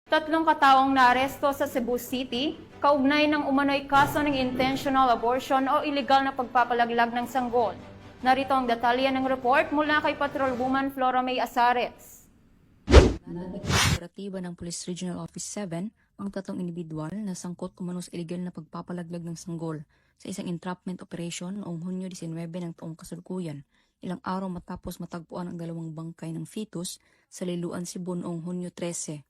Tatlong kataong naaresto sa Cebu City, kaugnay ng umano'y kaso ng intentional abortion o illegal na pagpapalaglag ng sanggol. Narito ang detalye ng report mula kay Patrolwoman Flora May Azares. Operatiba ng Police Regional Office 7 ang tatlong individual na sangkot umano sa illegal na pagpapalaglag ng sanggol sa isang entrapment operation noong Hunyo 19 ng taong kasalukuyan, ilang araw matapos matagpuan ang dalawang bangkay ng fetus sa Liloan, Cebu noong Hunyo 13.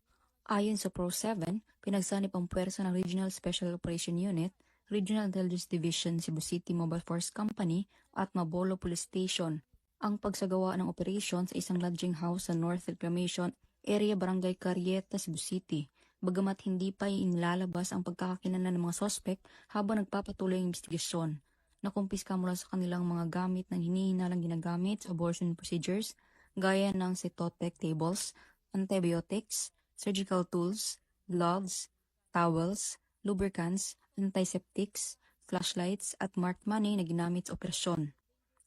Ayon sa Pro 7, pinagsanip ang puwersa ng Regional Special Operation Unit, Regional Intelligence Division, Cebu City Mobile Force Company at Mabolo Police Station ang pagsagawa ng operation sa isang lodging house sa North Reclamation Area Barangay Carieta, Cebu City. Bagamat hindi pa inilalabas ang pagkakakilanlan ng mga sospek habang nagpapatuloy ang investigasyon. Nakumpiska mula sa kanilang mga gamit ng hinihinalang ginagamit sa abortion procedures gaya ng cytotec tables, antibiotics, surgical tools, gloves, towels, lubricants, antiseptics, flashlights at marked money na ginamit sa operasyon.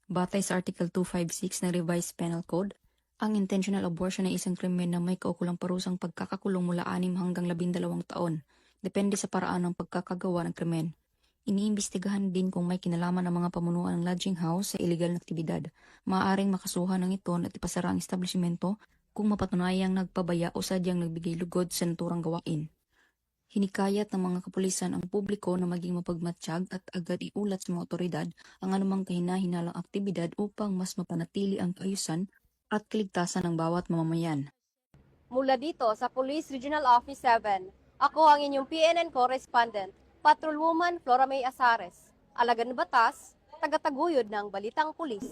Batay sa Article 256 ng Revised Penal Code, ang intentional abortion ay isang krimen na may kaukulang parusang pagkakakulong mula 6 hanggang 12 taon, depende sa paraan ng pagkakagawa ng krimen. Iniimbestigahan din kung may kinalaman ang mga pamunuan ng lodging house sa illegal na aktibidad. Maaaring makasuhan ng ito at ipasara ang establishmento kung mapatunayang nagpabaya o sadyang nagbigay lugod sa naturang gawain. Hinikayat ng mga kapulisan ang publiko na maging mapagmatsyag at agad iulat sa mga otoridad ang anumang kahina-hinalang aktibidad upang mas mapanatili ang kaayusan at kaligtasan ng bawat mamamayan. Mula dito sa Police Regional Office 7, ako ang inyong PNN correspondent, Patrolwoman Flora May Azares, alagad ng batas, tagataguyod ng Balitang Pulis.